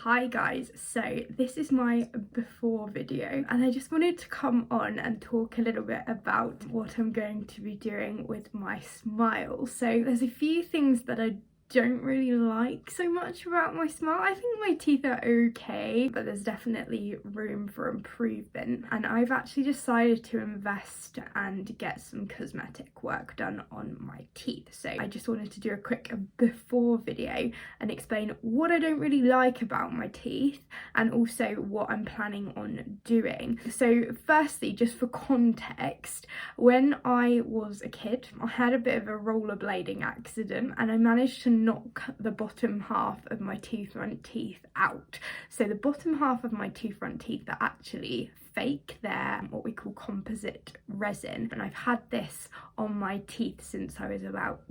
Hi guys, so this is my before video and I just wanted to come on and talk a little bit about what I'm going to be doing with my smile. So there's a few things that I don't really like so much about my smile. I think my teeth are okay, but there's definitely room for improvement, and I've actually decided to invest and get some cosmetic work done on my teeth. So I just wanted to do a quick before video and explain what I don't really like about my teeth and also what I'm planning on doing. So firstly, just for context, when I was a kid I had a bit of a rollerblading accident and I managed to knock the bottom half of my two front teeth out. So the bottom half of my two front teeth are actually fake. They're what we call composite resin, and I've had this on my teeth since I was about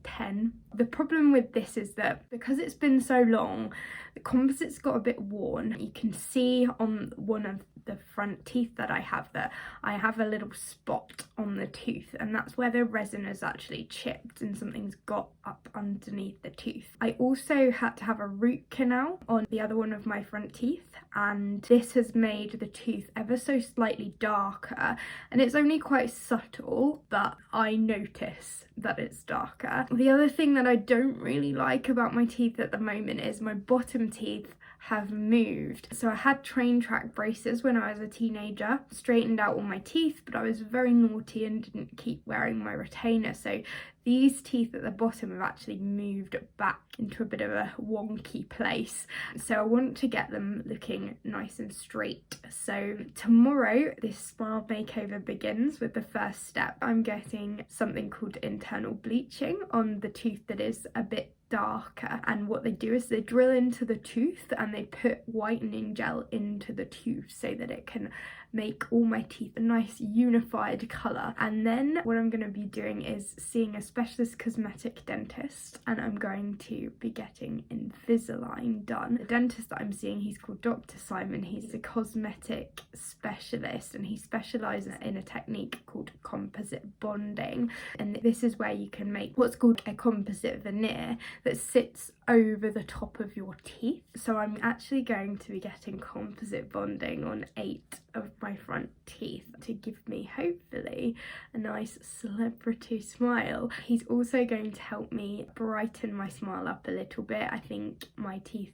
10. The problem with this is that because it's been so long, the composite's got a bit worn. You can see on one of the front teeth that I have a little spot on the tooth, and that's where the resin has actually chipped and something's got up underneath the tooth. I also had to have a root canal on the other one of my front teeth, and this has made the tooth ever so slightly darker, and it's only quite subtle, but I notice that it's darker. The other thing that I don't really like about my teeth at the moment is my bottom teeth have moved. So I had train track braces when I was a teenager, straightened out all my teeth, but I was very naughty and didn't keep wearing my retainer, so these teeth at the bottom have actually moved back into a bit of a wonky place. So I want to get them looking nice and straight. So tomorrow this smile makeover begins with the first step. I'm getting something called internal bleaching on the tooth that is a bit darker, and what they do is they drill into the tooth and they put whitening gel into the tooth so that it can make all my teeth a nice unified colour. And then what I'm going to be doing is seeing a specialist cosmetic dentist, and I'm going to be getting Invisalign done. The dentist that I'm seeing, he's called Dr. Simon. He's a cosmetic specialist and he specialises in a technique called composite bonding, and this is where you can make what's called a composite veneer that sits over the top of your teeth. So I'm actually going to be getting composite bonding on 8 of my front teeth to give me hopefully a nice celebrity smile. He's also going to help me brighten my smile up a little bit. I think my teeth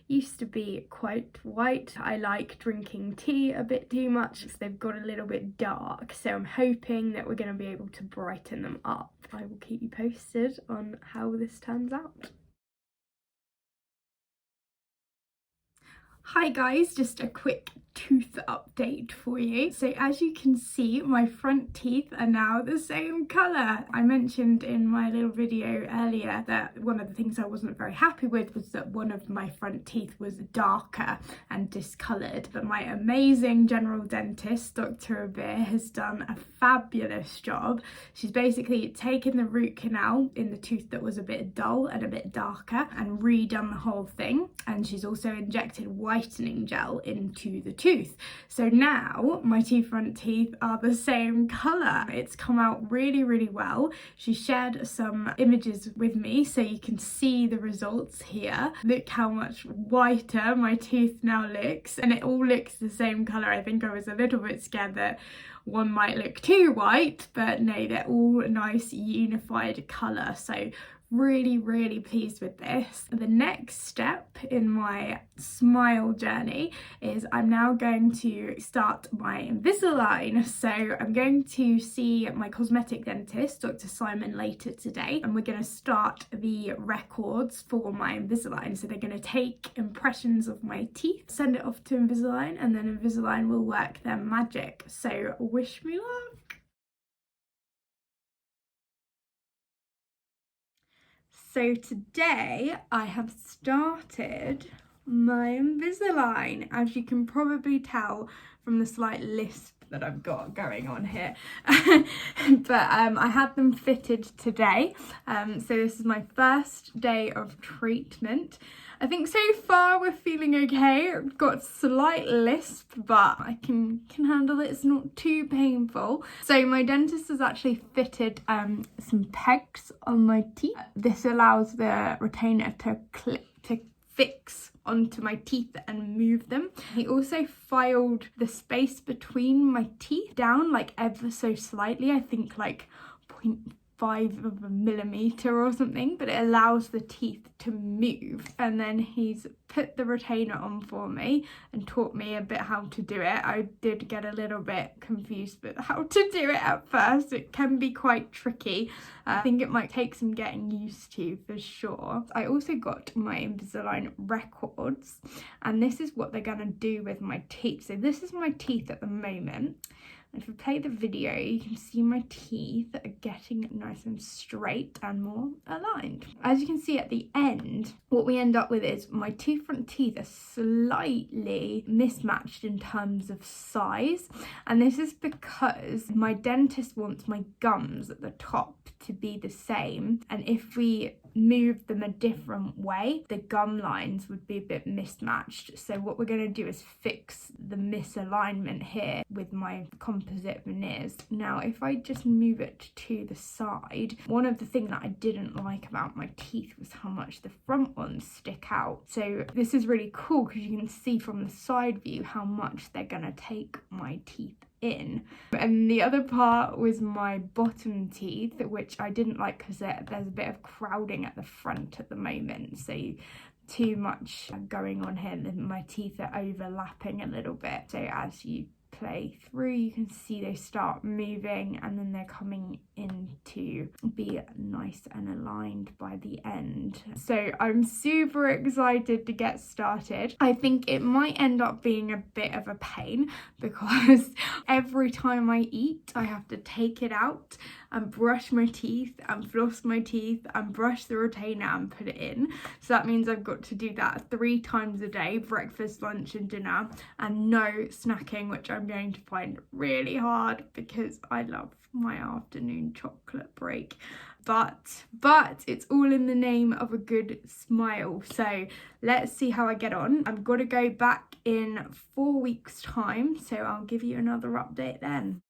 used to be quite white. I like drinking tea a bit too much, so they've got a little bit dark, so I'm hoping that we're going to be able to brighten them up. I will keep you posted on how this turns out. Hi guys, just a quick tooth update for you. So as you can see, my front teeth are now the same colour. I mentioned in my little video earlier that one of the things I wasn't very happy with was that one of my front teeth was darker and discoloured, but my amazing general dentist, Dr. Abir, has done a fabulous job. She's basically taken the root canal in the tooth that was a bit dull and a bit darker and redone the whole thing, and she's also injected whitening gel into the tooth. So now my two front teeth are the same colour. It's come out really, really well. She shared some images with me so you can see the results here. Look how much whiter my tooth now looks, and it all looks the same colour. I think I was a little bit scared that one might look too white, but no, they're all a nice unified colour. So really, really pleased with this. The next step in my smile journey is I'm now going to start my Invisalign. So I'm going to see my cosmetic dentist, Dr. Simon, later today, and we're going to start the records for my Invisalign. So they're going to take impressions of my teeth, send it off to Invisalign, and then Invisalign will work their magic. So wish me luck. So today I have started my Invisalign, as you can probably tell from the slight lisp that I've got going on here. But I had them fitted today, so this is my first day of treatment. I think so far we're feeling okay. I've got slight lisp, but I can handle it. It's not too painful. So my dentist has actually fitted some pegs on my teeth. This allows the retainer to fix onto my teeth and move them. He also filed the space between my teeth down like ever so slightly, I think like 0.5 of a millimeter or something, but it allows the teeth to move. And then he's put the retainer on for me and taught me a bit how to do it. I did get a little bit confused with how to do it at first. It can be quite tricky. I think it might take some getting used to for sure. I also got my Invisalign records, and this is what they're gonna do with my teeth. So this is my teeth at the moment. If we play the video, you can see my teeth are getting nice and straight and more aligned. As you can see at the end, what we end up with is my two front teeth are slightly mismatched in terms of size. And this is because my dentist wants my gums at the top to be the same. And if we move them a different way, the gum lines would be a bit mismatched. So what we're going to do is fix the misalignment here with my composite veneers. Now, if I just move it to the side, one of the things that I didn't like about my teeth was how much the front ones stick out. So this is really cool because you can see from the side view how much they're going to take my teeth in. And the other part was my bottom teeth, which I didn't like because there's a bit of crowding at the front at the moment, so too much going on here, and my teeth are overlapping a little bit. So as you play through, you can see they start moving and then they're coming in to be nice and aligned by the end. So I'm super excited to get started. I think it might end up being a bit of a pain because every time I eat, I have to take it out and brush my teeth and floss my teeth and brush the retainer and put it in. So that means I've got to do that 3 times a day, breakfast, lunch and dinner, and no snacking, which I'm going to find really hard because I love my afternoon chocolate break. But it's all in the name of a good smile. So let's see how I get on. I've got to go back in 4 weeks time, so I'll give you another update then.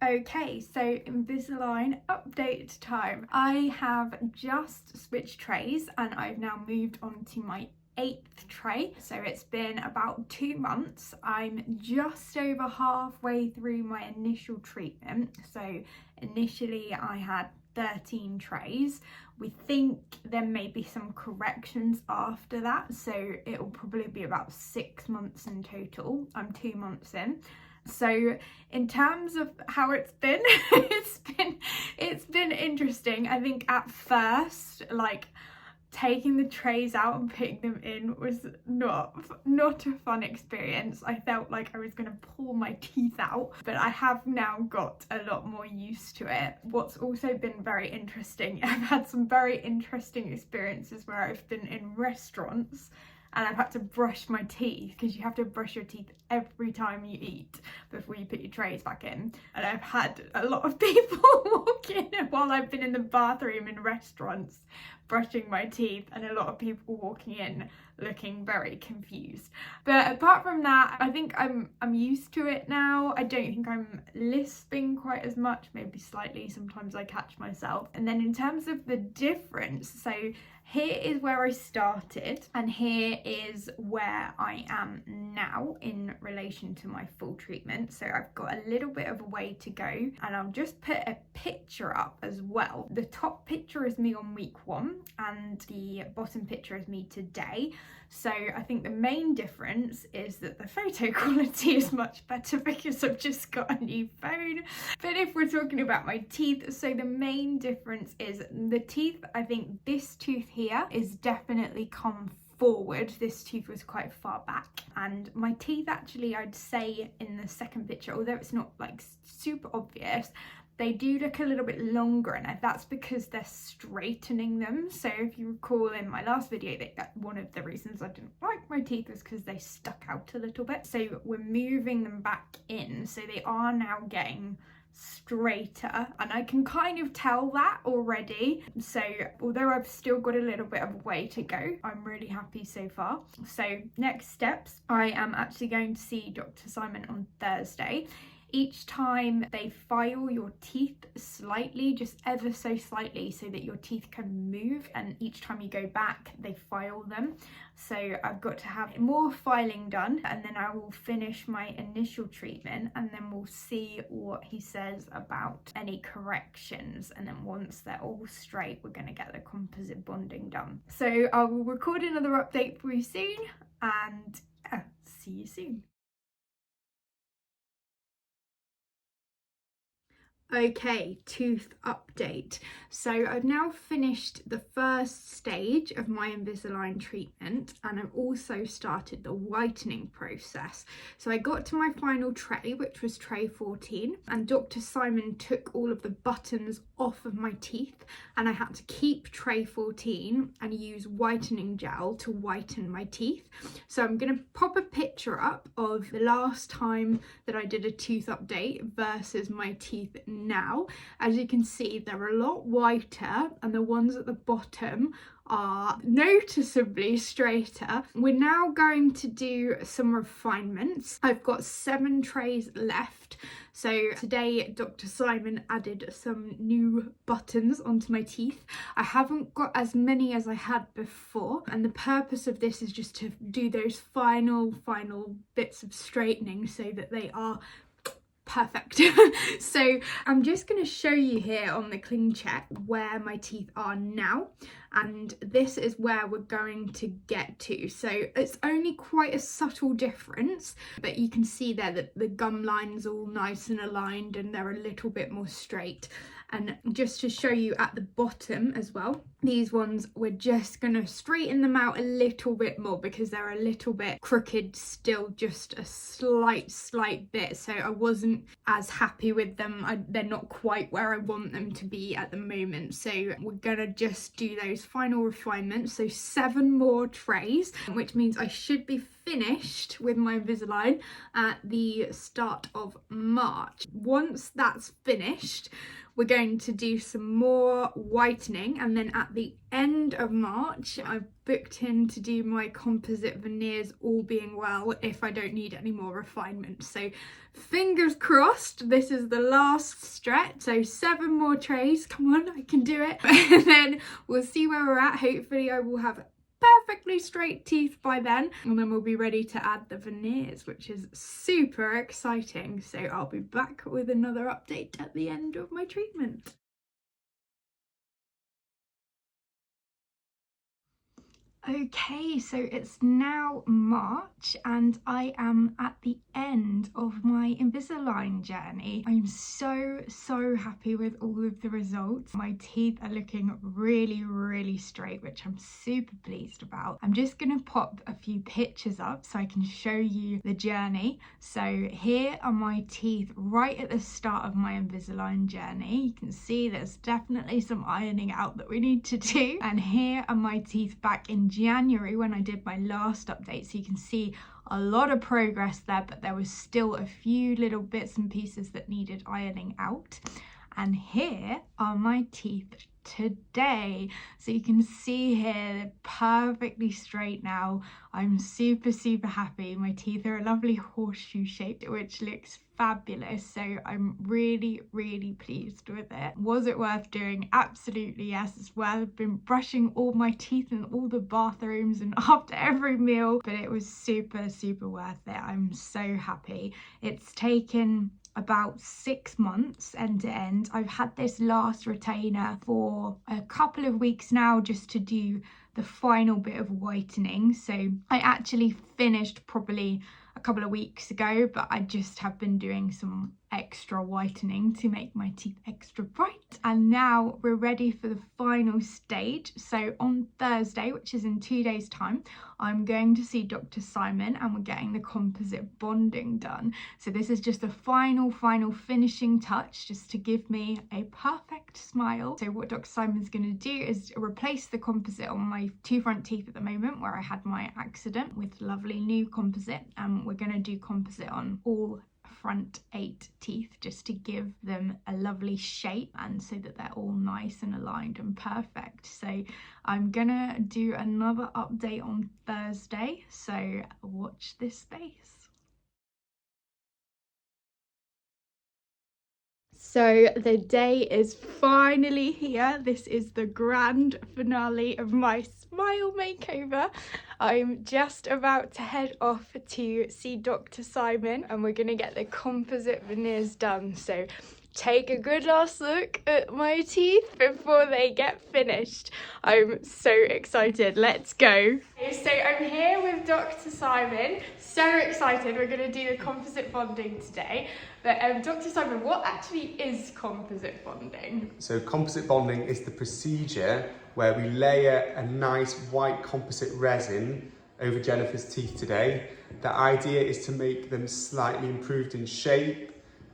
Okay, so Invisalign update time. I have just switched trays and I've now moved on to my 8th tray. So it's been about 2 months. I'm just over halfway through my initial treatment. So initially I had 13 trays. We think there may be some corrections after that, so it'll probably be about 6 months in total. I'm 2 months in. So in terms of how it's been, it's been interesting. I think at first, like, taking the trays out and putting them in was not a fun experience. I felt like I was going to pull my teeth out, but I have now got a lot more used to it. What's also been very interesting, I've had some very interesting experiences where I've been in restaurants and I've had to brush my teeth, because you have to brush your teeth every time you eat before you put your trays back in. And I've had a lot of people walk in while I've been in the bathroom in restaurants brushing my teeth, and a lot of people walking in looking very confused. But apart from that, I think I'm used to it now. I don't think I'm lisping quite as much, maybe slightly, sometimes I catch myself. And then in terms of the difference, so here is where I started and here is where I am now in relation to my full treatment. So I've got a little bit of a way to go, and I'll just put a picture up as well. The top picture is me on week 1 and the bottom picture is me today. So I think the main difference is that the photo quality is much better because I've just got a new phone. But if we're talking about my teeth, so the main difference is the teeth. I think this tooth here is definitely come forward. This tooth was quite far back, and my teeth actually, I'd say in the second picture, although it's not like super obvious, they do look a little bit longer, and that's because they're straightening them. So if you recall in my last video, that one of the reasons I didn't like my teeth was because they stuck out a little bit. So we're moving them back in, so they are now getting straighter, and I can kind of tell that already. So although I've still got a little bit of a way to go, I'm really happy so far. So next steps, I am actually going to see Dr. Simon on Thursday. each time they file your teeth slightly, just ever so slightly, so that your teeth can move, and each time you go back they file them. So I've got to have more filing done, and then I will finish my initial treatment, and then we'll see what he says about any corrections, and then once they're all straight we're going to get the composite bonding done. So I will record another update for you soon, and see you soon. Okay, tooth update. So I've now finished the first stage of my Invisalign treatment, and I've also started the whitening process. So I got to my final tray, which was tray 14, and Dr. Simon took all of the buttons off of my teeth, and I had to keep tray 14 and use whitening gel to whiten my teeth. So I'm going to pop a picture up of the last time that I did a tooth update versus my teeth now. As you can see, they're a lot whiter, and the ones at the bottom are noticeably straighter. We're now going to do some refinements. I've got 7 trays left. So today Dr. Simon added some new buttons onto my teeth. I haven't got as many as I had before, and the purpose of this is just to do those final bits of straightening so that they are perfect. So I'm just going to show you here on the cling check where my teeth are now, and this is where we're going to get to. So it's only quite a subtle difference, but you can see there that the gum line's all nice and aligned and they're a little bit more straight. And just to show you at the bottom as well, these ones, we're just going to straighten them out a little bit more because they're a little bit crooked still, just a slight bit. So I wasn't as happy with them. They're not quite where I want them to be at the moment. So we're going to just do those final refinements. So 7 more trays, which means I should be finished with my Invisalign at the start of March. Once that's finished, we're going to do some more whitening, and then at the end of March I've booked in to do my composite veneers, all being well, if I don't need any more refinement. So fingers crossed this is the last stretch. So 7 more trays, come on, I can do it. And then we'll see where we're at. Hopefully I will have perfectly straight teeth by then, and then we'll be ready to add the veneers, which is super exciting. So I'll be back with another update at the end of my treatment. Okay, so it's now March and I am at the end of my Invisalign journey. I'm so happy with all of the results. My teeth are looking really straight, which I'm super pleased about. I'm just gonna pop a few pictures up so I can show you the journey. So here are my teeth right at the start of my Invisalign journey. You can see there's definitely some ironing out that we need to do. And here are my teeth back in January when I did my last update. So you can see a lot of progress there, but there was still a few little bits and pieces that needed ironing out. And here are my teeth today. So you can see here they're perfectly straight now. I'm super happy. My teeth are a lovely horseshoe shaped, which looks fabulous. So I'm really pleased with it. Was it worth doing? Absolutely yes, as well. I've been brushing all my teeth in all the bathrooms and after every meal, but it was super worth it. I'm so happy. It's taken about 6 months end to end. I've had this last retainer for a couple of weeks now just to do the final bit of whitening. So I actually finished probably a couple of weeks ago, but I just have been doing some extra whitening to make my teeth extra bright. And now we're ready for the final stage. So on Thursday, which is in 2 days time, I'm going to see Dr. Simon and we're getting the composite bonding done. So this is just a final finishing touch just to give me a perfect smile. So what Dr. Simon's going to do is replace the composite on my 2 front teeth at the moment where I had my accident with lovely new composite, and we're going to do composite on all front 8 teeth just to give them a lovely shape and so that they're all nice and aligned and perfect. So I'm gonna do another update on Thursday, so watch this space. So the day is finally here. This is the grand finale of my smile makeover. I'm just about to head off to see Dr. Simon and we're gonna get the composite veneers done. So take a good last look at my teeth before they get finished. I'm so excited. Let's go. So I'm here with Dr. Simon. So excited. We're going to do the composite bonding today. But Dr. Simon, what actually is composite bonding? So composite bonding is the procedure where we layer a nice white composite resin over Jennifer's teeth today. The idea is to make them slightly improved in shape,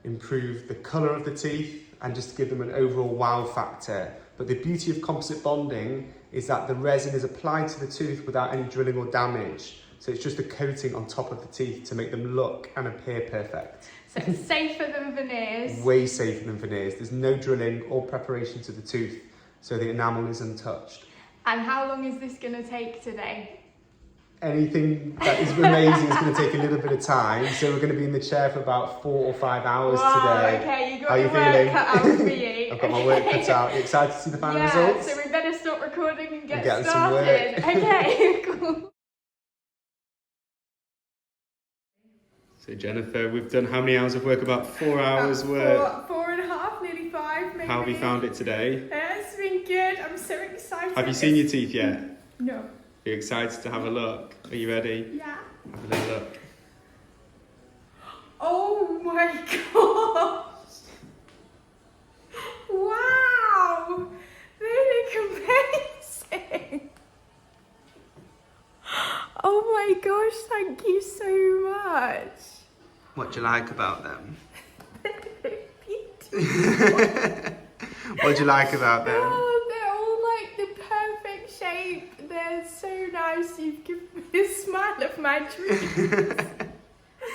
improve the colour of the teeth, and just give them an overall wow factor. But the beauty of composite bonding is that the resin is applied to the tooth without any drilling or damage. So it's just a coating on top of the teeth to make them look and appear perfect. So it's safer than veneers? Way safer than veneers. There's no drilling or preparation to the tooth, so the enamel is untouched. And how long is this going to take today? Anything that is amazing is going to take a little bit of time, so we're going to be in the chair for about 4 or 5 hours today. Okay, you got your work cut out for you. I've got my work cut out. You excited to see the final results? So we better stop recording and get started. Some work. Okay, cool. So Jennifer, we've done how many hours of work? About 4 hours work. 4.5, nearly 5 maybe. How have you found it today? It's been good. I'm so excited. Have you seen your teeth yet? No. Are you excited to have a look? Are you ready? Yeah. Have a little look. Oh my gosh! Wow! They look amazing! Oh my gosh, thank you so much! What do you like about them? They look beautiful! What do you like about them? Oh, they're all like the perfect shape. They're so nice. You've given me a smile of my dreams.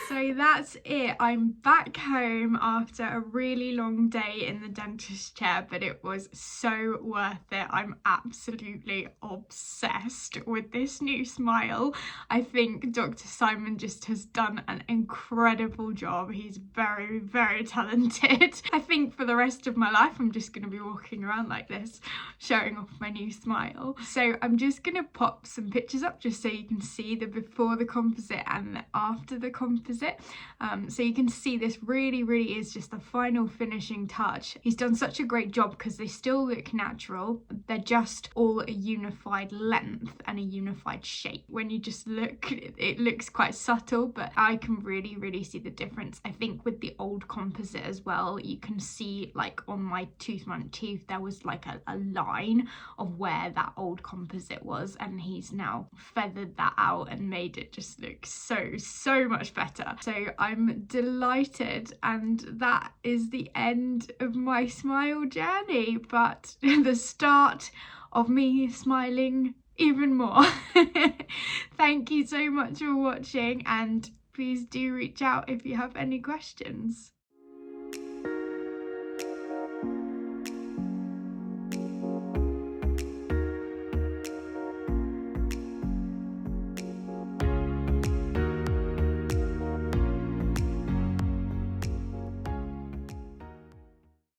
So that's it. I'm back home after a really long day in the dentist chair, but it was so worth it. I'm absolutely obsessed with this new smile. I think Dr. Simon just has done an incredible job. He's very, very talented. I think for the rest of my life, I'm just going to be walking around like this, showing off my new smile. So I'm just going to pop some pictures up just so you can see the before the composite and the after the composite. So you can see this really is just the final finishing touch. He's done such a great job because they still look natural. They're just all a unified length and a unified shape. When you just look, it looks quite subtle, but I can really see the difference. I think with the old composite as well, you can see like on my front tooth there was like a line of where that old composite was, and he's now feathered that out and made it just look so much better. So I'm delighted, and that is the end of my smile journey, but the start of me smiling even more. Thank you so much for watching, and please do reach out if you have any questions.